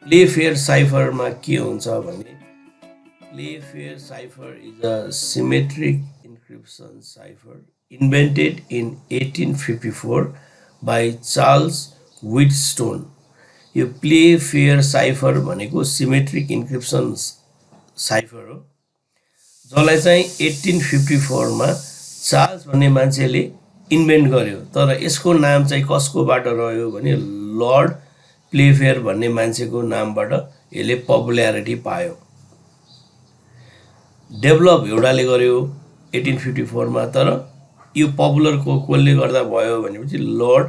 Play fair साइफरमा के हुन्छ भने play fair cipher is a symmetric encryption cipher invented in 1854 by Charles Wheatstone. यो play fair cipher भनेको symmetric encryption cipher हो, जसलाई चाहिँ 1854मा चार्ल्स भन्ने मान्छेले इन्भेन्ट गर्यो। तर यसको नाम चाहिँ कसकोबाट रह्यो भने लर्ड प्लेफेयर भन्ने मान्छेको नामबाट यसले पपुल्यारिटी पायो। डेभलप एउटाले गर्यो 1854मा, तर यो पपुलर कसले गर्दा भयो भनेपछि लर्ड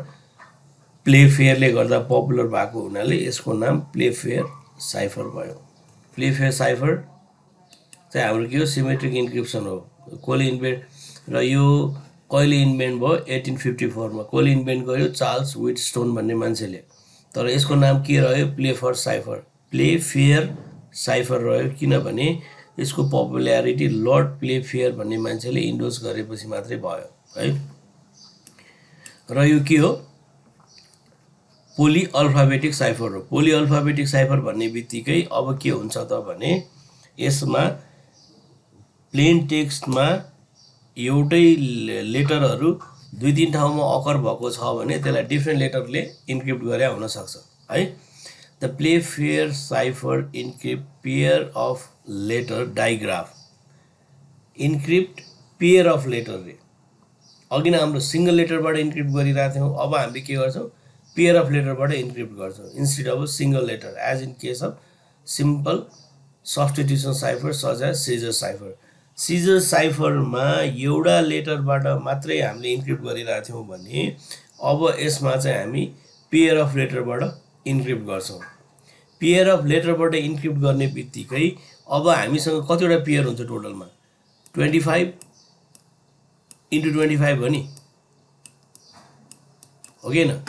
प्लेफेयरले गर्दा पपुलर भएको हुनाले यसको नाम प्लेफेयर साइफर भयो। प्लेफेयर साइफर चाहिँ हाम्रो के हो, सिमेट्रिक इन्क्रिप्सन हो। कसले इन्भेन्ट र यो कहिले इन्भेन्ट भयो 1854मा। कसले इन्भेन्ट गर्यो, चार्ल्स व्हिटस्टोन भन्ने मान्छेले। तर यसको नाम के रह्यो, प्लेफेयर साइफर, प्लेफेयर साइफर रह्यो, किनभने यसको पपुल्यारिटी लर्ड प्लेफेयर भन्ने मान्छेले इन्डोर्स गरेपछि मात्रै भयो है। र यो के हो, पोली अल्फाबेटिक साइफर हो। पोली अल्फाबेटिक साइफर भन्ने बित्तिकै अब के हुन्छ त भने यसमा प्लेन टेक्स्टमा एउटै लेटरहरू दुई तीन ठाउँमा अकर भएको छ भने त्यसलाई डिफ्रेन्ट लेटरले इन्क्रिप्ट गरे हुनसक्छ है। The Playfair cipher encrypt pair of letter digraph, encrypt pair of letter रे। अघि नै हाम्रो सिङ्गल लेटरबाट इन्क्रिप्ट गरिरहेको थियौँ, अब हामीले के गर्छौँ, पेयर अफ लेटरबाट इन्क्रिप्ट गर्छौँ instead of single letter, as in case of simple substitution cipher such as Caesar cipher. Caesar साइफरमा एउटा लेटरबाट मात्रै हामीले इन्क्रिप्ट गरिरहेको थियौँ भने अब यसमा चाहिँ हामी पेयर अफ लेटरबाट इन्क्रिप्ट गर्छौँ। पेयर अफ लेटरबाट इन्क्रिप्ट गर्ने बित्तिकै अब हामीसँग कतिवटा पेयर हुन्छ टोटलमा, 25 इन्टु 25 हो नि, हो कि होइन।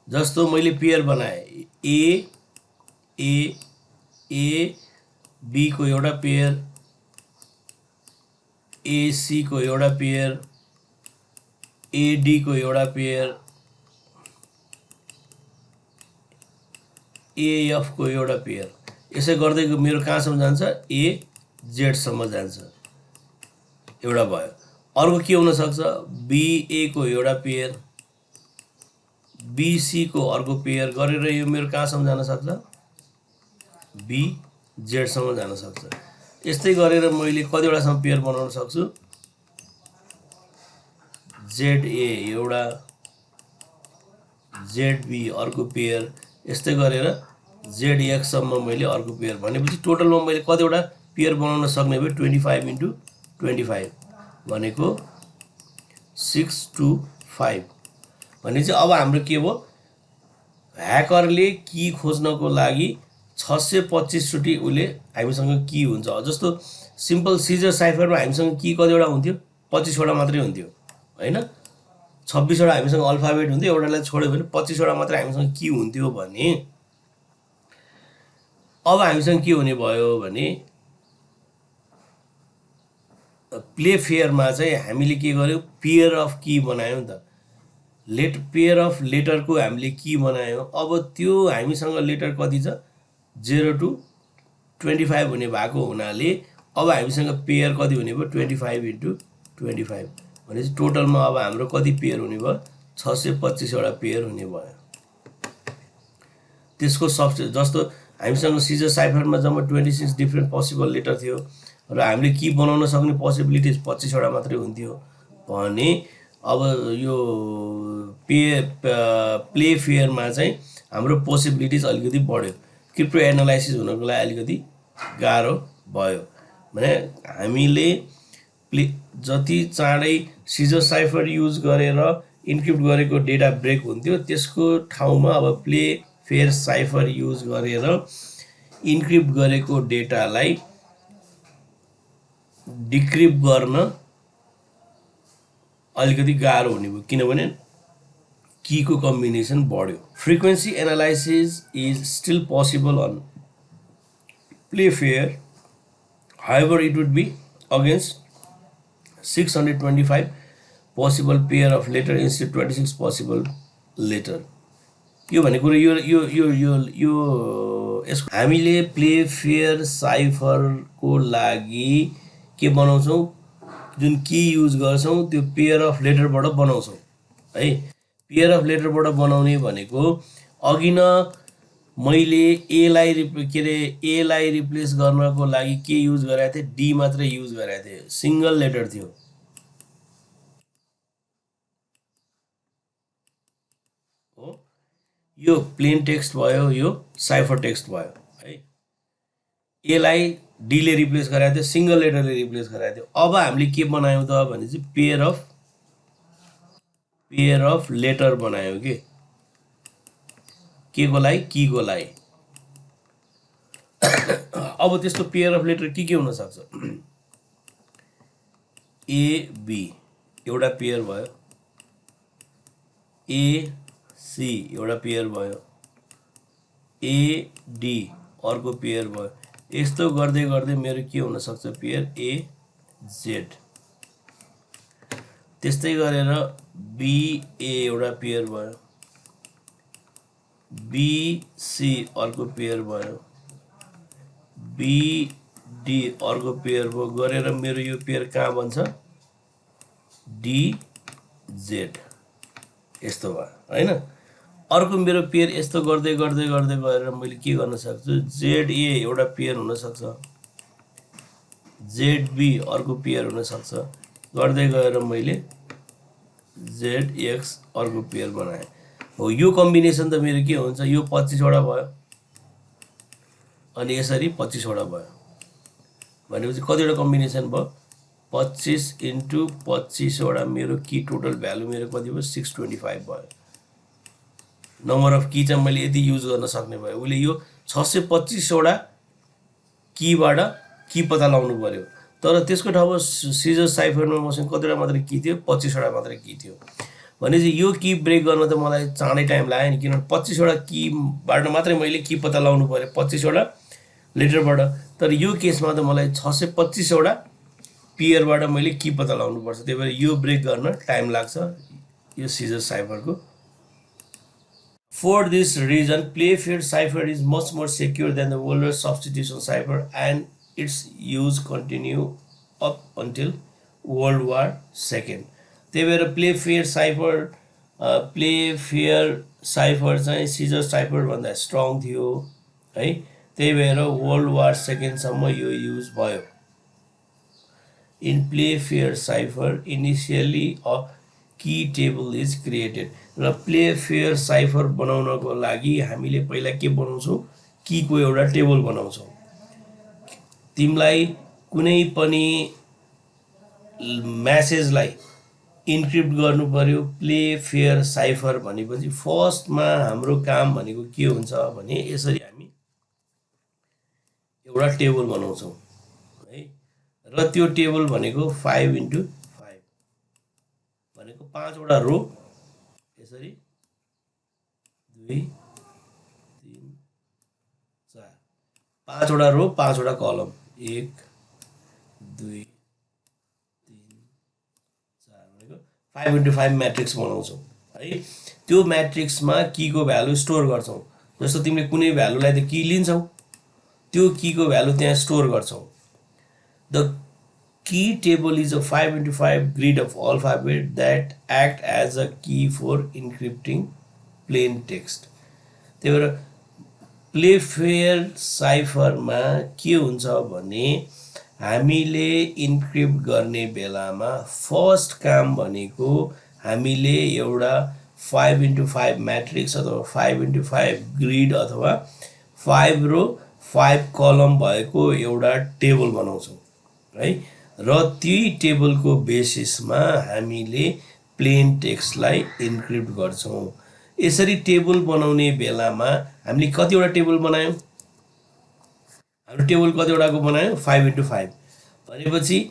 जस्तो मैले पेयर बनाएँ, ए ए ए बी को एउटा पेयर, एसी को एउटा पेयर, एडी को एउटा पेयर, एएफ को एउटा पेयर। यसै गर्दै मेरो कहाँसम्म जान्छ, ए जेडसम्म जान्छ, एउटा भयो। अर्को के हुनसक्छ, बिए को एउटा पेयर, बिसी को अर्को पेयर गरेर यो मेरो कहाँसम्म जान सक्छ, बी जेडसम्म जान सक्छ। यस्तै गरेर मैले कतिवटासम्म पेयर बनाउन सक्छु, जेड ए एउटा, जेड बी अर्को पेयर, यस्तै गरेर जेड एक्ससम्म मैले अर्को पेयर। भनेपछि टोटलमा मैले कतिवटा पेयर बनाउन सक्ने भयो, 25 इन्टु 25 भनेको 625। भनेपछि अब हाम्रो के भयो, ह्याकरले की खोज्नको लागि 625 चोटि उसले हामीसँग की हुन्छ। जस्तो सिम्पल सिजर साइफरमा हामीसँग की कतिवटा हुन्थ्यो, 25वटा मात्रै हुन्थ्यो होइन। 26वटा हामीसँग अल्फाबेट हुन्थ्यो, एउटालाई छोड्यो भने 25वटा मात्रै हामीसँग की हुन्थ्यो भने अब हामीसँग के हुने भयो भने प्लेफेयरमा चाहिँ हामीले के गर्यो, पेयर अफ की बनायौँ नि त। पेयर अफ लेटरको हामीले की बनायौँ। अब त्यो हामीसँग लेटर कति छ, 0 to 25 हुने भएको हुनाले अब हामीसँग पेयर कति हुने भयो, 25 इन्टु 25। भनेपछि टोटलमा अब हाम्रो कति पेयर हुने भयो, 625वटा पेयर हुने भयो। त्यसको सफ्टवेयर जस्तो हामीसँग सिजर साइफरमा जम्मा 26 डिफ्रेन्ट पोसिबल लेटर थियो र हामीले की बनाउन सक्ने पोसिबिलिटिज 25वटा मात्रै हुन्थ्यो भने अब यो प्लेफेयरमा चाहिँ हाम्रो पोसिबिलिटिज अलिकति बढ्यो। क्रिप्टो एनालाइसिस हुनको लागि अलिकति गाह्रो भयो। भने हामीले जति चाँडै सिजर साइफर युज गरेर इन्क्रिप्ट गरेको डेटा ब्रेक हुन्थ्यो, त्यसको ठाउँमा अब प्लेफेयर साइफर युज गरेर इन्क्रिप्ट गरेको डेटालाई डिक्रिप्ट गर्न अलिकति गाह्रो हुने भयो, किनभने की को कम्बिनेसन बढ्यो। Frequency analysis is still possible on Playfair, however it would be against 625 possible pair of letter instead 26 possible letter। यो भनेको कुरो यो यो यो यो यो यसको हामीले प्ले फेयर साइफरको लागि के बनाउँछौँ, जुन की युज गर्छौँ त्यो पेयर अफ लेटरबाट बनाउँछौँ है। पेयर अफ लेटरबाट बनाउने भनेको अघि न मैले एलाई के अरे एलाई रिप्लेस गर्नको लागि के युज गरेको थिएँ, डी मात्रै युज गरेको थिएँ, सिङ्गल लेटर थियो हो। यो प्लेन टेक्स्ट भयो, यो साइफर टेक्स्ट भयो है। एलाई डीले रिप्लेस गराएको थियो, सिङ्गल लेटरले रिप्लेस गराएको थियो। अब हामीले के बनायौँ त भने चाहिँ पेयर अफ लेटर बनायौँ के को लागि, की को लागि। अब त्यस्तो पेयर अफ लेटर के हुनसक्छ, एबी एउटा पेयर भयो, एसी एउटा पेयर भयो, एडी अर्को पेयर भयो। यस्तो गर्दै गर्दै मेरो के हुनसक्छ पेयर एजेड। त्यस्तै गरेर बिए एउटा पेयर भयो, बिसी अर्को पेयर भयो, बिडी अर्को पेयर भयो, गरेर मेरो यो पेयर कहाँ बन्छ, डिजेड। यस्तो भयो होइन। अर्को मेरो पेयर यस्तो गर्दै गर्दै गर्दै गएर मैले के गर्न सक्छु, जेड ए एउटा पेयर हुनसक्छ, जेडबी अर्को पेयर हुनसक्छ, गर्दै गएर मैले जेड एक्स अर्को पेयर बनाएँ हो। यो कम्बिनेसन त मेरो के हुन्छ, यो 25वटा भयो अनि यसरी 25वटा भयो भनेपछि कतिवटा कम्बिनेसन भयो, 25 इन्टु 25वटा मेरो की टोटल भ्यालु मेरो कति भयो, 625 भयो। नम्बर अफ की चाहिँ मैले यति युज गर्न सक्ने भयो। उसले यो 625वटा कीबाट की पत्ता लगाउनु पर्यो, तर त्यसको ठाउँमा सिजर साइफरमा मसँग कतिवटा मात्रै की थियो, 25वटा मात्रै की थियो। भनेपछि यो की ब्रेक गर्न त मलाई चाँडै टाइम लाग्यो नि, किनभने 25वटा कीबाट मात्रै मैले की पत्ता लगाउनु पर्यो 25वटा लेटरबाट। तर यो केसमा त मलाई 625वटा पेयरबाट मैले की पत्ता लगाउनुपर्छ, त्यही भएर यो ब्रेक गर्न टाइम लाग्छ यो Caesar साइफरको। For this reason, Playfair cipher is much more secure than the older substitution cipher, and its use continued up until World War II. त्यही भएर प्लेफेयर साइफर चाहिँ सिजर साइफरभन्दा स्ट्रङ थियो है। त्यही भएर वर्ल्ड वार सेकेन्डसम्म यो युज भयो। In Playfair cipher initially a key table is created. र प्लेफेयर साइफर बनाउनको लागि हामीले पहिला के बनाउँछौँ, कीको एउटा टेबल बनाउँछौँ। तिमीलाई कुनै पनि म्यासेजलाई इन्क्रिप्ट गर्नु पर्यो प्लेफेयर साइफर भनेपछि फर्स्टमा हाम्रो काम भनेको के हुन्छ भने यसरी हामी एउटा टेबल बनाउँछौँ है। र त्यो टेबल भनेको 5 इन्टु 5 भनेको 5वटा रो, यसरी 2 3 4 5वटा रो 5वटा कलम, 1 2 3 4 भनेको 5 इन्टु 5 म्याट्रिक्स बनाउँछौँ है। त्यो म्याट्रिक्समा कीको भ्यालु स्टोर गर्छौँ। जस्तो तिमीले कुनै भ्यालुलाई त की लिन्छौ, त्यो कीको भ्यालु त्यहाँ स्टोर गर्छौँ। The key table is a 5 into 5 grid of alphabet that act as a key for encrypting plain text. त्यही भएर प्लेफेयर साइफरमा के हुन्छ भने हामीले इन्क्रिप्ट गर्ने बेलामा फर्स्ट काम भनेको हामीले एउटा 5 इन्टु 5 म्याट्रिक्स अथवा 5 इन्टु 5 ग्रिड अथवा 5 रो 5 कलम भएको एउटा टेबल बनाउँछौँ है। र ती टेबलको बेसिसमा हामीले प्लेन टेक्स्टलाई इन्क्रिप्ट गर्छौँ। यसरी टेबल बनाउने बेलामा हामीले कतिवटा टेबल बनायौँ, हाम्रो टेबल कतिवटाको बनायौँ, 5 इन्टु 5 भनेपछि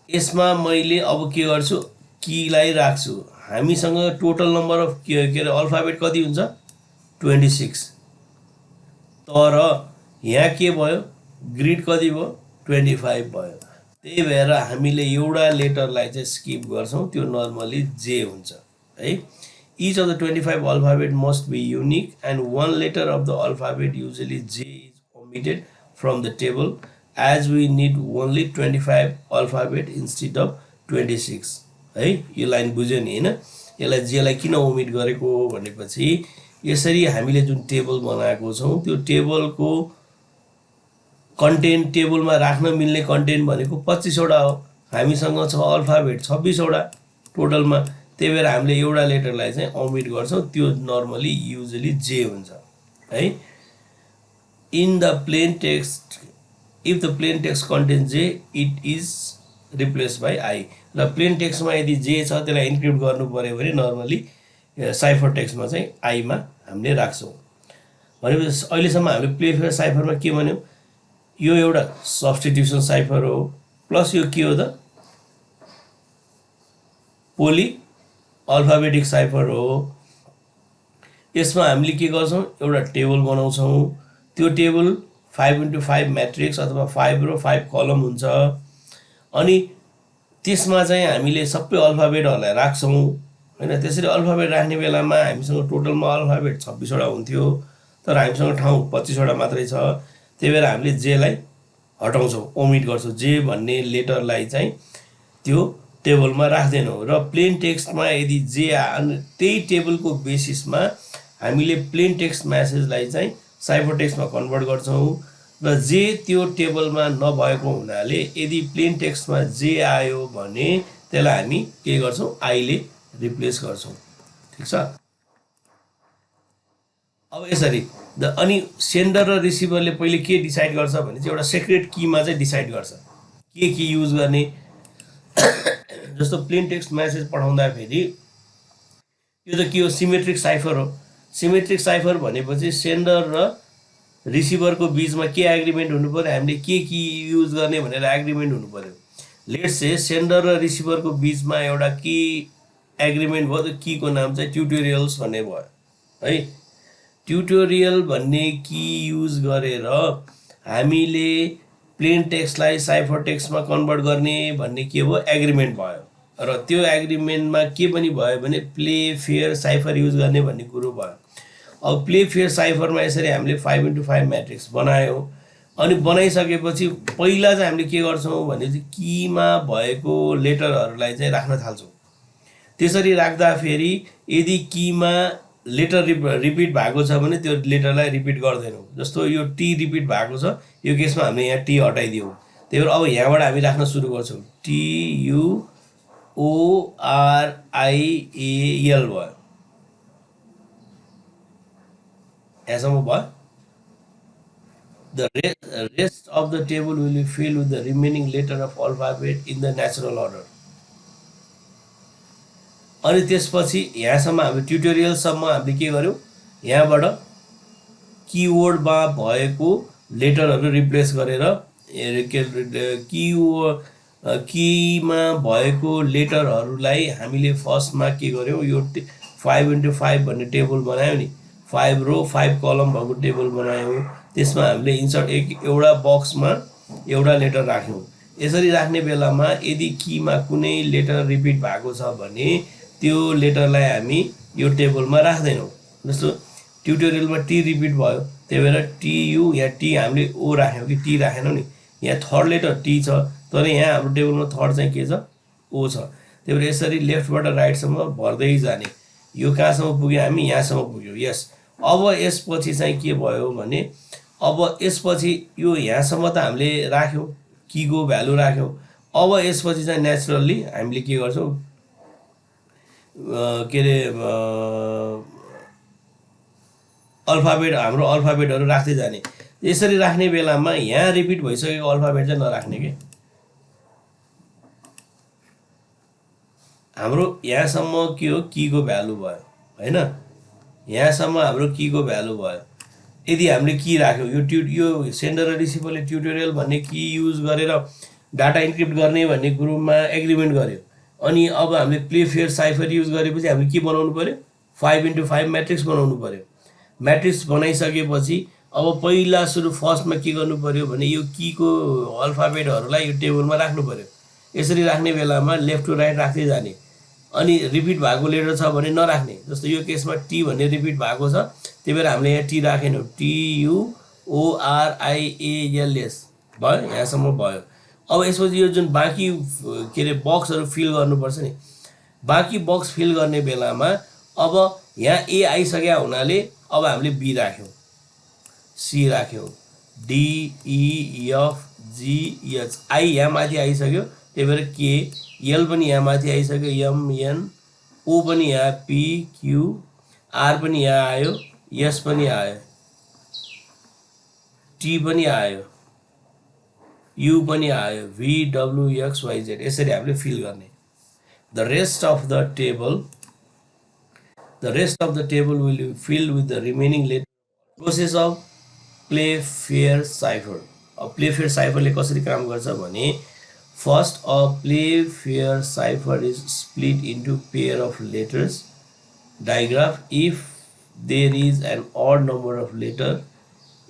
यसमा मैले अब के गर्छु, कीलाई राख्छु। हामीसँग टोटल नम्बर अफ के अरे अल्फाबेट कति हुन्छ, 26। तर यहाँ के भयो, ग्रिड कति भयो, 25 भयो। त्यही भएर हामीले एउटा लेटरलाई चाहिँ स्किप गर्छौँ, त्यो नर्मली जे हुन्छ है। Each of the 25 alphabet must be unique and one letter of the alphabet, usually J, is omitted from the table as we need only 25 alphabet instead of 26. है यो लाइन बुझ्यो नि हैन यसलाई जेलाई किन ओमिट गरेको भनेपछि यसरी हामीले जुन टेबल बनाएको छौं त्यो टेबलको कन्टेन्ट टेबलमा राख्न मिल्ने कन्टेन्ट भनेको 25 वटा हो हामीसँग छ अल्फाबेट 26 वटा टोटलमा त्यही भएर हामीले एउटा लेटरलाई चाहिँ ओमिट गर्छौं त्यो नर्मली युजुअली जे हुन्छ है in the plain text if the plain text contains J it is replaced by I र प्लेन टेक्स्टमा यदि J छ त्यसलाई इन्क्रिप्ट गर्नु पर्यो भने नर्मली साइफर टेक्स्टमा चाहिँ I मा हामीले राख्छौं भनेपछि अहिलेसम्म हामीले प्ले फेयर साइफरमा के भन्यौ यो एउटा सब्स्टिट्युसन साइफर हो प्लस यो के हो त पोली अल्फाबेटिक साइफर हो यसमा हामीले के गर्छौं एउटा टेबल बनाउँछौं त्यो टेबल 5x5 मैट्रिक्स अथवा 5 रो 5 कलम हुन्छ अनि त्यसमा चाहिँ हामीले सबै अल्फाबेटहरुलाई राख्छौं हैन त्यसरी अल्फाबेट राख्ने बेलामा हामीसँग टोटलमा अल्फाबेट 26 वटा हुन्थ्यो तर हामीसँग ठाउँ 25 वटा मात्रै छ त्यही भएर हामीले जे लाई हटाउँछौं ओमिट गर्छौं जे भन्ने लेटरलाई चाहिँ त्यो टेबलमा राख्दैनौं र प्लेन टेक्स्टमा यदि जे त्यही टेबलको बेसिसमा हामीले प्लेन टेक्स्ट मेसेजलाई चाहिँ साइफर टेक्स्टमा कन्भर्ट गर्छौं र जे त्यो टेबलमा नभएको हुनाले यदि प्लेन टेक्स्टमा जे आयो भने त्यसलाई हामी के गर्छौं आई ले रिप्लेस गर्छौं ठीक छ अब यसरी अनि सेन्डर र रिसिभरले पहिले के डिसाइड गर्छ भने चाहिँ एउटा सिक्रेट कीमा चाहिँ डिसाइड गर्छ के की युज गर्ने जस्तो प्लेन टेक्स्ट मेसेज पठाउँदा फेरि यो त के हो सिमेट्रिक साइफर हो सिमेट्रिक साइफर भनेपछि सेन्डर र रिसिभरको बीचमा के एग्रीमेन्ट हुनु पर्यो हामीले के की युज गर्ने भनेर एग्रीमेन्ट हुनु पर्यो लेट्स से सेन्डर र रिसिभरको बीचमा एउटा की एग्रीमेन्ट भयो त्यो की को नाम चाहिँ ट्युटोरियल्स भन्ने भयो है ट्युटोरियल भन्ने की युज गरेर हामीले प्लेन टेक्स्टलाई साइफर टेक्स्टमा कन्भर्ट गर्ने भन्ने के भयो एग्रीमेन्ट भयो र त्यो एग्रीमेन्टमा के पनि भयो भने प्ले फेयर साइफर युज गर्ने भन्ने कुरो भयो अब प्ले फेयर साइफरमा यसरी हामीले 5x5 मैट्रिक्स बनायौ अनि बनाइसकेपछि पहिला चाहिँ हामीले के गर्छौं भने चाहिँ कीमा भएको लेटरहरुलाई चाहिँ राख्न थाल्छौं त्यसरी राख्दा फेरि यदि कीमा लेटर रिपिट भएको छ भने त्यो लेटरलाई रिपिट गर्दैनौं जस्तो यो टी रिपिट भएको छ यो केसमा हामीले यहाँ टी हटाइदियौ त्यही भएर अब यहाँबाट हामी राख्न सुरु गर्छौं T U O R I A L भयो यहाँसम्म भयो the rest of the table will be filled with the remaining letter of alphabet in the natural order अनि त्यसपछि यहाँसम्म हामी ट्युटोरियल सम्म हामीले के गर्यौ यहाँबाट कीवर्डमा भएको लेटरहरु रिप्लेस गरेर कीमा भएको लेटरहरुलाई हामीले फर्स्टमा के गर्यौ यो 5x5 भन्ने टेबल बनायौ नि 5 रो 5 कलम भएको टेबल बनायौ त्यसमा हामीले इन्सर्ट एउटा बक्समा एउटा लेटर राख्यौ यसरी राख्ने बेलामा यदि कीमा कुनै लेटर रिपिट भएको छ भने त्यो लेटरलाई हामी यो टेबलमा राख्दैनौं जस्तो ट्युटोरियलमा टी रिपिट भयो त्यही भएर टी यु यहाँ टी हामीले ओ राख्यौ कि टी राखेनौ नि यहाँ थर्ड लेटर टी छ तर यहाँ हाम्रो टेबलमा थर्ड चाहिँ के छ ओ छ त्यही भएर यसरी लेफ्टबाट राइटसम्म भर्दै जाने यो कहाँसम्म पुग्यो हामी यहाँसम्म पुग्यो यस अब यसपछि चाहिँ के भयो भने अब यसपछि यो यहाँसम्म त हामीले राख्यौ कीको भ्यालु राख्यौ अब यसपछि चाहिँ नेचुरली हामीले के गर्छौं के रे अल्फाबेट हाम्रो अल्फाबेटहरु राख्दै जाने यसरी राख्ने बेलामा यहाँ रिपिट भइसकेको अल्फाबेट चाहिँ नराख्ने के हाम्रो यहाँसम्म के हो कीको भ्यालु भयो हैन यहाँसम्म हाम्रो कीको भ्यालु भयो यदि हामीले की राख्यौ यो सेन्डर र रिसिभरले ट्युटोरियल भन्ने की युज गरेर डाटा इन्क्रिप्ट गर्ने भन्ने ग्रुपमा एग्रीमेन्ट गर्यो अनि अब हामीले प्ले फेयर साइफर युज गरेपछि हामीले के बनाउनु पर्यो 5x5 मैट्रिक्स बनाउनु पर्यो मैट्रिक्स बनाइसकेपछि अब पहिला सुरु फर्स्टमा के गर्नु पर्यो भने यो कीको अल्फाबेटहरुलाई यो टेबलमा राख्नु पर्यो यसरी राख्ने बेलामा लेफ्ट टु राइट राख्दै जाने अनि रिपिट भएको लेटर छ भने नराख्ने। जस्तो यो केसमा टी भन्ने रिपिट भएको छ, त्यही भएर हामीले यहाँ टी राखेनौँ। TUORIALS भयो, यहाँसम्म भयो। अब यसपछि यो जुन बाँकी के अरे बक्सहरू फिल गर्नुपर्छ नि, बाँकी बक्स फिल गर्ने बेलामा अब यहाँ ए आइसक्यो हुनाले अब हामीले बी राख्यौँ, सी राख्यौँ, DEFGH, आई यहाँ माथि आइसक्यो, त्यही भएर के, एल पनि यहाँ माथि आइसक्यो, MN, ओ पनि यहाँ, PQ, आर पनि यहाँ आयो, एस पनि आयो, टी पनि आयो, यु पनि आयो, VWXYZ, यसरी हामीले फिल गर्ने। The rest of the table will be filled with the remaining letter. Process of Playfair cipher. Playfair cipher ले कसरी काम गर्छ भने, first a Playfair cipher is split into pair of letters. Digraph, if there is an odd number of letter,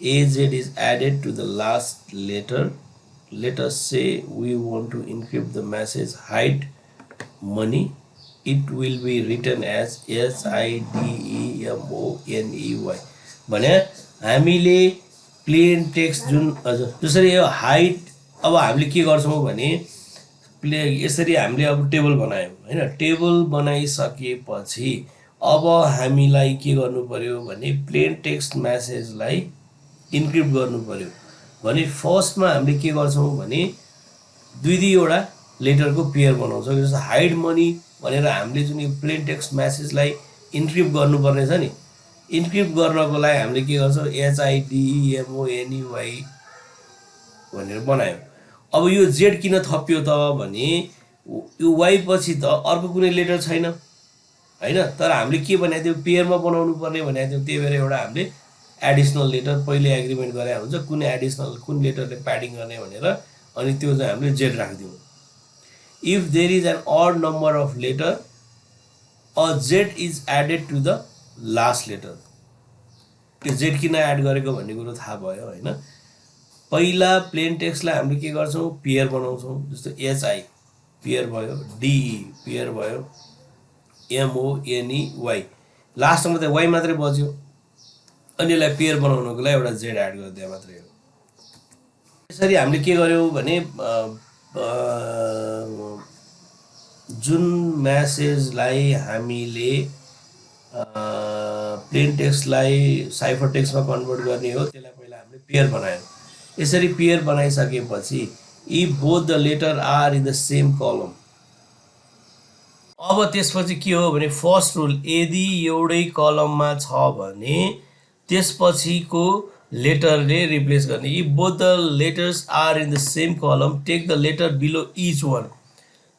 AZ is added to the last letter. Let us say we want to encrypt the message hide money. It will be written as HIDEMONEY भने हामीले plain text जुन हजुर जसरी यो height, अब हामीले के गर्छौँ भने यसरी हामीले अब टेबल बनायौँ हैन। टेबल बनाइसकेपछि अब हामीलाई के गर्नु पर्यो भने प्लेन टेक्स्ट म्यासेजलाई इन्क्रिप्ट गर्नु पर्यो भने फर्स्टमा हामीले के गर्छौँ भने दुईवटा लेटरको पेयर बनाउँछौँ। जस्तो हाइड मनी भनेर हामीले जुन यो प्लेन टेक्स्ट म्यासेजलाई इन्क्रिप्ट गर्नुपर्ने छ नि, इन्क्रिप्ट गर्नको लागि हामीले के गर्छौँ, HIDEMONEY भनेर बनायौँ। अब यो जेड किन थपियो त भने यो वाइ पछि त अर्को कुनै लेटर छैन हैन, तर हामीले के भनेको थियौँ, पेयरमा बनाउनु पर्ने भनेको थियौँ। त्यही भएर एउटा हामीले एडिसनल लेटर पहिले एग्रिमेन्ट गरे हुन्छ कुन एडिसनल कुन लेटरले प्याडिङ गर्ने भनेर, अनि त्यो चाहिँ हामीले जेड राखिदिउँ। If there is an odd number of letter a Z is added to the last letter. त्यो जेड किन एड गरेको भन्ने कुरो थाहा भयो हैन। पहिला प्लेन टेक्स्टलाई हामीले के गर्छौँ, पेयर बनाउँछौँ। जस्तो HI पेयर भयो, DE पेयर भयो, MONEY लास्टमा त वाइ मात्रै बच्यो, अनि यसलाई पेयर बनाउनको लागि एउटा जेड एड गरिदिए मात्रै हो। यसरी हामीले के गर्यौँ भने जुन म्यासेजलाई हामीले प्लेन टेक्स्टलाई साइफर टेक्स्टमा कन्भर्ट गर्ने हो त्यसलाई पहिला हामीले पेयर बनायौँ। यसरी पेयर बनाइसकेपछि if both the letter are in the same column, अब त्यसपछि के हो भने फर्स्ट रुल, यदि एउटै कलममा छ भने त्यसपछिको लेटरले रिप्लेस गर्ने। If both the letters are in the same column take the letter below each one.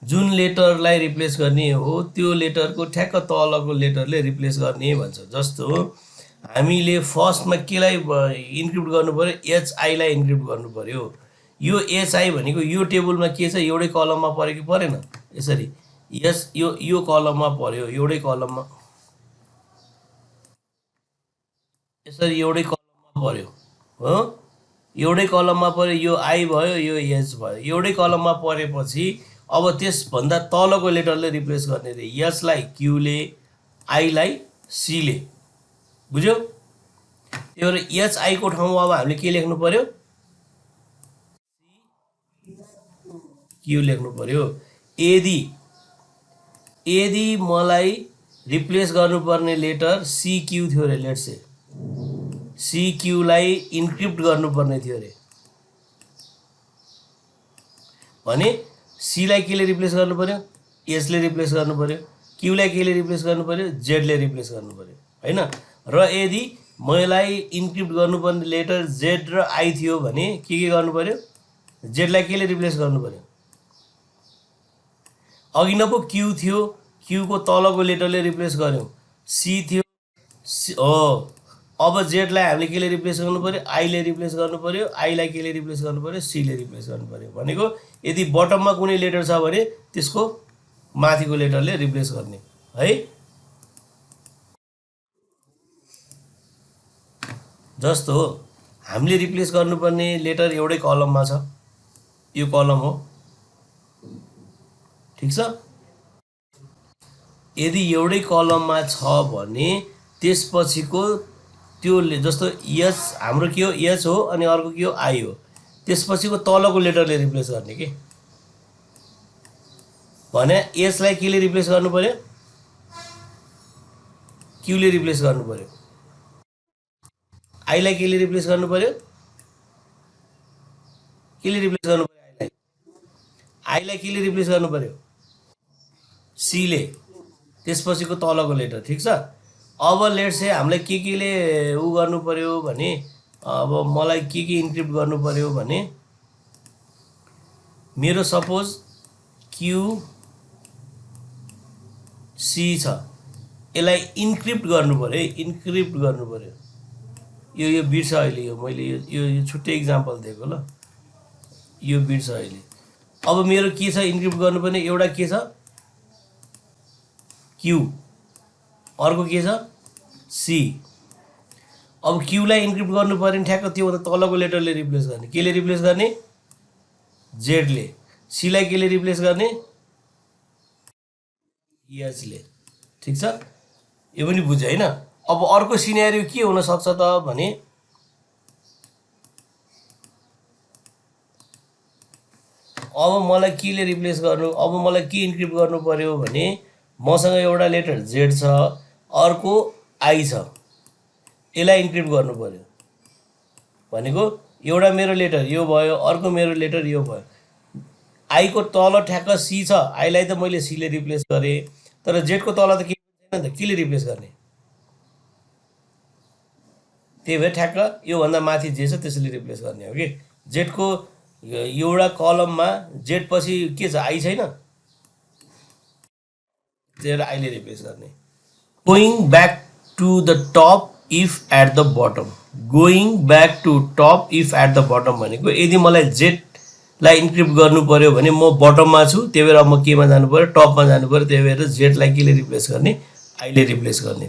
जुन लेटरलाई रिप्लेस गर्ने हो त्यो लेटरको ठ्याक्क तलको लेटरले रिप्लेस गर्ने भन्छ। जस्तो हामीले फर्स्टमा केलाई इन्क्रिप्ट गर्नु पर्यो, HI लाई इन्क्रिप्ट गर्नु पर्यो। यो HI भनेको यो टेबलमा के छ, एउटै कलममा पऱ्यो कि परेन, यसरी यस यो कलममा पर्यो, एउटै कलममा, यसरी एउटै कलममा पर्यो हो, एउटै कलममा पर्यो, यो आई भयो यो एच भयो, एउटै कलममा परेपछि अब त्यसभन्दा तलको लेटरले रिप्लेस गर्ने रे। यसलाई क्यूले, आईलाई सीले, बुझ्यो। त्यही भएर HI को ठाउँमा अब हामीले के लेख्नु पर्यो, क्यू लेख्नु पर्यो। यदि मलाई रिप्लेस गर्नुपर्ने लेटर CQ थियो रे, लेट्स से CQ लाई इन्क्रिप्ट गर्नुपर्ने थियो रे भने C लाई केले रिप्लेस गर्नु पर्यो, S ले रिप्लेस गर्नु पर्यो, Q लाई केले रिप्लेस गर्नु पर्यो, Z ले रिप्लेस गर्नु पर्यो हैन। र यदि मलाई इन्क्रिप्ट गर्नुपर्ने लेटर Z र I थियो भने के गर्नु पर्यो, Z लाई केले रिप्लेस गर्नु पर्यो, अघि न पो Q थियो, Q को तलको लेटरले रिप्लेस गर्यौं, C थियो हो, अब Z लाई हामीले केले रिप्लेस गर्नु पर्यो, I ले रिप्लेस गर्नु पर्यो, I लाई केले रिप्लेस गर्नु पर्यो, C ले रिप्लेस गर्नु पर्यो। भनेको यदि बटममा कुनै लेटर छ भने त्यसको माथिको लेटरले रिप्लेस गर्ने है। जस्तो हामीले रिप्लेस गर्नुपर्ने लेटर एउटै कलममा छ, यो कलम हो, ठीक छ। यदि एउटै कलममा छ भने त्यसपछिको त्यो जस्तो एच हाम्रो के हो एच हो अनि अर्को के हो आई हो, त्यसपछिको तलको लेटरले रिप्लेस गर्ने के भने एचलाई केले रिप्लेस गर्नु पर्यो, क्यूले रिप्लेस गर्नु पर्यो, आईलाई केले रिप्लेस गर्नु पर्यो, केले रिप्लेस गर्नु पर्यो, आईलाई आईलाई केले रिप्लेस गर्नु पर्यो, सीले, त्यसपछिको तलको लेटर। ठिक छ। अब लेट्स से हामीलाई केले उ गर्नु पर्यो भने अब मलाई के इन्क्रिप्ट गर्नु पर्यो भने मेरो सपोज क्यू सी छ, यसलाई इन्क्रिप्ट गर्नु पर्यो है, इन्क्रिप्ट गर्नु पर्यो। यो बिर्छ अहिले, यो मैले यो छुट्टै इक्जाम्पल दिएको ल, यो बिर्छ अहिले। अब मेरो के छ इन्क्रिप्ट गर्नुपर्ने, एउटा के छ क्यू, अर्को के छ सी। अब क्यूलाई इन्क्रिप्ट गर्नु पर्यो भने ठ्याक्क त्योभन्दा तलको लेटरले रिप्लेस गर्ने, केले रिप्लेस गर्ने, जेडले। सीलाई केले रिप्लेस गर्ने, एचले। ठिक छ, यो पनि बुझ्यो होइन। अब अर्को सिनेरियो के हुनसक्छ त भने अब मलाई केले रिप्लेस गर्नु, अब मलाई के इन्क्रिप्ट गर्नु पर्यो भने मसँग एउटा लेटर जेड छ, अर्को आई छ, यसलाई इन्क्रिप्ट गर्नु पर्यो भनेको एउटा मेरो लेटर यो भयो, अर्को मेरो लेटर यो भयो। आईको तल ठ्याक्क सी छ, आईलाई त मैले सीले रिप्लेस गरेँ, तर जेडको तल त के छैन त, केले रिप्लेस गर्ने। त्यही भएर ठ्याक्क योभन्दा माथि जे छ त्यसले रिप्लेस गर्ने हो कि। जेडको एउटा कलममा जेड पछि के छ, आई छैन, त्यही भएर आईले रिप्लेस गर्ने। Going back to the top if at the bottom, going back to top if at the bottom भनेको यदि मलाई जेडलाई इन्क्रिप्ट गर्नु पर्यो भने म बटममा छु, त्यही भएर म केमा जानु पर्यो, टपमा जानु पर्यो, त्यही भएर जेडलाई केले रिप्लेस गर्ने, आईले रिप्लेस गर्ने।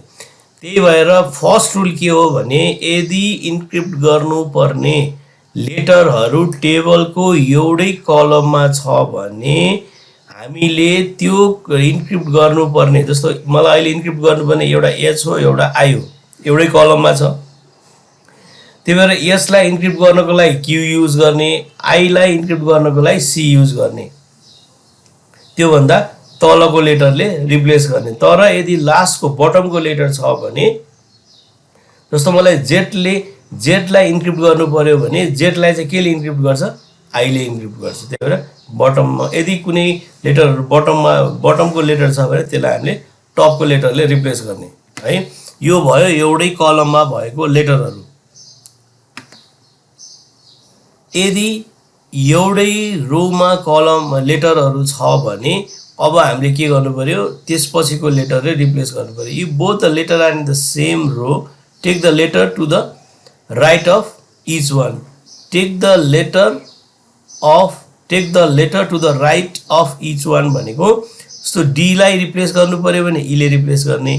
त्यही भएर फर्स्ट रुल के हो भने यदि इन्क्रिप्ट गर्नुपर्ने लेटरहरू टेबलको एउटै कलममा छ भने हामीले त्यो इन्क्रिप्ट गर्नुपर्ने, जस्तो मलाई अहिले इन्क्रिप्ट गर्नुपर्ने एउटा एच हो एउटा आई हो, एउटै कलममा छ, त्यही भएर एचलाई इन्क्रिप्ट गर्नको लागि क्यू युज गर्ने, आईलाई इन्क्रिप्ट गर्नको लागि सी युज गर्ने, त्योभन्दा तलको लेटरले रिप्लेस गर्ने। तर यदि लास्टको बटमको लेटर छ भने जस्तो मलाई जेडलाई इन्क्रिप्ट गर्नु पर्यो भने जेडलाई चाहिँ केले इन्क्रिप्ट गर्छ, आईले इन्क्रिप्ट गर्छ। त्यही भएर बटममा यदि कुनै लेटर बटमको लेटर छ भने त्यसलाई हामीले टपको लेटरले रिप्लेस गर्ने है। यो भयो एउटै कलममा भएको लेटरहरू। यदि एउटै रोमा कलम लेटरहरू छ भने अब हामीले के गर्नु पर्यो, त्यसपछिको लेटरले रिप्लेस गर्नु पर्यो। You both the letter are in the same row, take the letter to the right of each one, take the letter to the right of each one भनेको जस्तो डीलाई रिप्लेस गर्नु पर्यो भने ईले रिप्लेस गर्ने,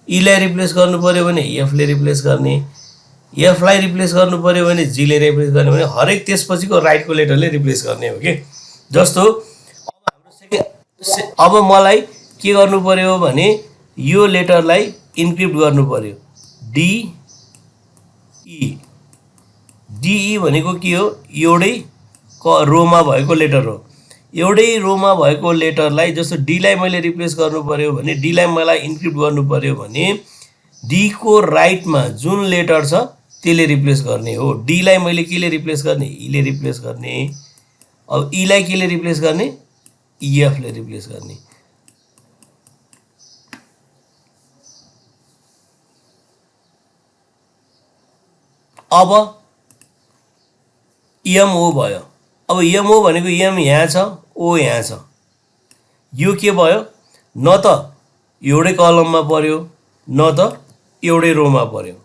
ईलाई रिप्लेस गर्नु पर्यो भने एफले रिप्लेस गर्ने, एफलाई रिप्लेस गर्नु पर्यो भने जीले रिप्लेस गर्ने, भने हरेक त्यसपछिको राइटको लेटरले रिप्लेस गर्ने हो कि। जस्तो अब मलाई के गर्नु पर्यो भने यो लेटरलाई इन्क्रिप्ट गर्नु पर्यो, डिई भनेको के हो, एउटै रोमा भएको लेटर हो। एउटै रोमा भएको लेटरलाई जस्तो डीलाई मैले रिप्लेस गर्नु पर्यो भने डीलाई मलाई इन्क्रिप्ट गर्नु पर्यो भने डीको राइटमा जुन लेटर छ त्यसले रिप्लेस गर्ने हो। डीलाई मैले केले रिप्लेस गर्ने, ईले रिप्लेस गर्ने। अब ईलाई केले रिप्लेस गर्ने, ईएफले रिप्लेस गर्ने। अब एमओ भयो। अब एमओ भनेको एम यहाँ छ, ओ यहाँ छ। यो के भयो, न त एउटै कलममा पर्यो न त एउटै रोमा पर्यो।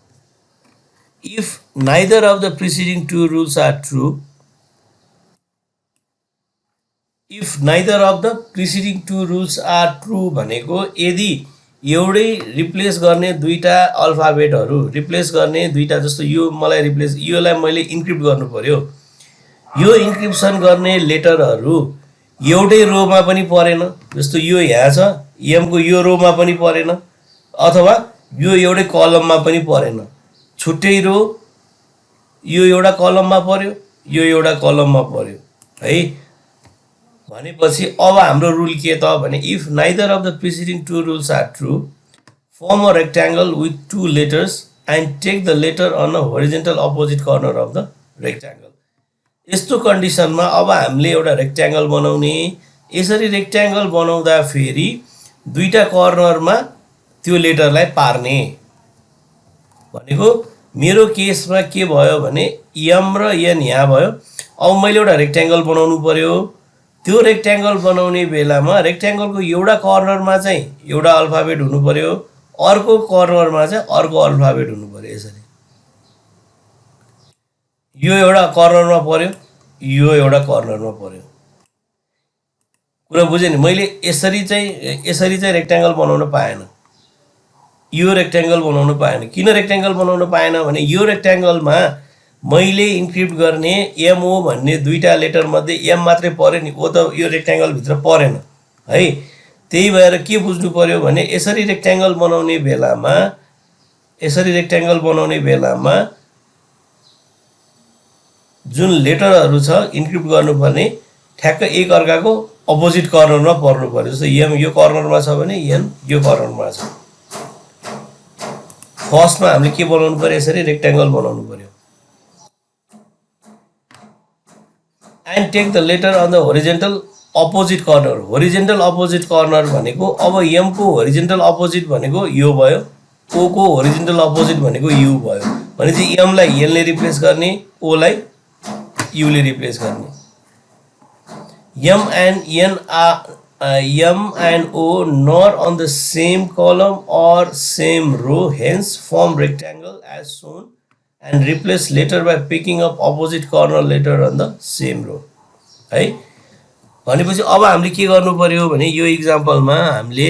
If neither of the preceding two rules are true, if neither of the preceding two rules are true भनेको यदि एउटै रिप्लेस गर्ने दुईटा अल्फाबेटहरू रिप्लेस गर्ने दुईटा, जस्तो यो मलाई योलाई मैले इन्क्रिप्ट गर्नु पर्यो, यो इन्क्रिप्सन गर्ने लेटरहरू एउटै रोमा पनि परेन, जस्तो यो यहाँ छ एमको यो रोमा पनि परेन, अथवा यो एउटै कलममा पनि परेन, छुट्टै रो यो एउटा कलममा पर्यो, यो एउटा कलममा पर्यो है। भनेपछि अब हाम्रो रुल के त भने if neither of the preceding two rules are true form a rectangle with two letters and take the letter on a horizontal opposite corner of the rectangle. यस्तो कन्डिसनमा अब हामीले एउटा रेक्ट्याङ्गल बनाउने, यसरी रेक्ट्याङ्गल बनाउँदा फेरि दुईटा कर्नरमा त्यो लेटरलाई पार्ने भनेको मेरो केसमा के भयो भने एम र एन यहाँ भयो। अब मैले एउटा रेक्ट्याङ्गल बनाउनु पर्यो, त्यो रेक्ट्याङ्गल बनाउने बेलामा रेक्ट्याङ्गलको एउटा कर्नरमा चाहिँ एउटा अल्फाबेट हुनु पर्यो, अर्को कर्नरमा चाहिँ अर्को अल्फाबेट हुनु पर्यो। यसरी यो एउटा कर्नरमा पर्यो, यो एउटा कर्नरमा पर्यो। कुरा बुझेँ नि? मैले यसरी चाहिँ रेक्ट्याङ्गल बनाउन पाएन, यो रेक्ट्याङ्गल बनाउन पाएन। किन रेक्ट्याङ्गल बनाउन पाएन भने यो रेक्ट्याङ्गलमा मैले इन्क्रिप्ट गर्ने एमओ भन्ने दुईटा लेटर मध्ये एम मात्रै पर्यो नि, ओ त यो रेक्ट्याङ्गलभित्र परेन है। त्यही भएर के बुझ्नु पर्यो भने यसरी रेक्ट्याङ्गल बनाउने बेलामा जुन लेटरहरू छ इन्क्रिप्ट गर्नुपर्ने ठ्याक्क एक अर्काको अपोजिट कर्नरमा पर्नु पर्यो। जस्तो एम यो कर्नरमा छ भने एन यो कर्नरमा छ। फर्स्टमा हामीले के बनाउनु पर्यो? यसरी रेक्ट्याङ्गल बनाउनु पर्यो। And take the letter on the horizontal opposite corner. Horizontal opposite corner भनेको अब एमको होरिजेन्टल अपोजिट भनेको यो भयो, ओ को होरिजेन्टल अपोजिट भनेको यु भयो। भनेपछि एमलाई एनले रिप्लेस गर्ने, ओलाई युले रिप्लेस गर्ने। M and O not on the same column or same row, hence form rectangle as shown and replace letter by picking up opposite corner letter on the same row है। भनेपछि अब हामीले के गर्नु पर्यो भने यो इक्जाम्पलमा हामीले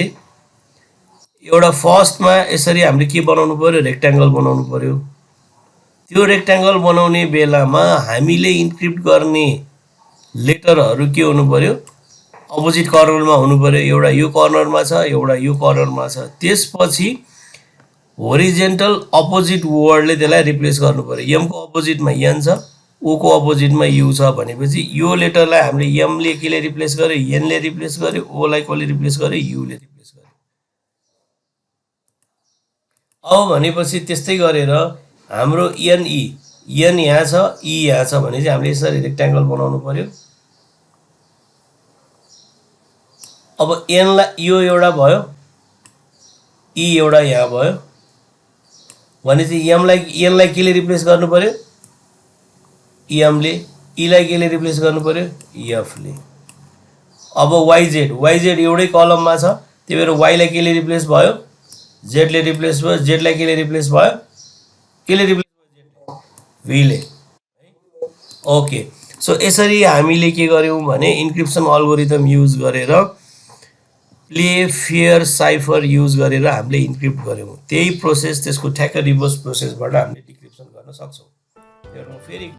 एउटा फर्स्टमा यसरी हामीले के बनाउनु पर्यो? रेक्ट्याङ्गल बनाउनु पर्यो। त्यो रेक्ट्याङ्गल बनाउने बेलामा हामीले इन्क्रिप्ट गर्ने लेटरहरू के हुनु पर्यो? अपोजिट कर्नरमा हुनु पर्यो। एउटा यो कर्नरमा छ, एउटा यो कर्नरमा छ। त्यसपछि होरिजेन्टल अपोजिट वर्डले त्यसलाई रिप्लेस गर्नु पर्यो। एमको अपोजिटमा एन छ, ओ को अपोजिटमा यु छ भनेपछि यो लेटरलाई हामीले एमले केले रिप्लेस गर्यो? एनले रिप्लेस गर्यो। ओलाई कसले रिप्लेस गर्यो? युले रिप्लेस गर्यो। अब भनेपछि त्यस्तै गरेर हाम्रो एन यहाँ छ, ई यहाँ छ भने चाहिँ हामीले यसरी रेक्ट्याङ्गल बनाउनु पर्यो। अब एनलाई यो एउटा भयो, ई एउटा यहाँ भयो भने चाहिँ एनलाई केले रिप्लेस गर्नु पर्यो? एमले। ईलाई केले रिप्लेस गर्नु पर्यो? एफले। अब वाइजेड एउटै कलममा छ, त्यही भएर वाइलाई केले रिप्लेस भयो? जेडले रिप्लेस भयो। जेडलाई केले रिप्लेस भयो? केले रिप्लेस भयो? भीले। ओके, सो यसरी हामीले के गर्यौँ भने इन्क्रिप्सन अल्गोरिदम युज गरेर प्ले फेयर साइफर युज गरेर हामीले इन्क्रिप्ट गर्यौँ। त्यही प्रोसेस, त्यसको ठ्याक्क रिभर्स प्रोसेसबाट हामीले डिक्रिप्सन गर्न सक्छौँ। फेरि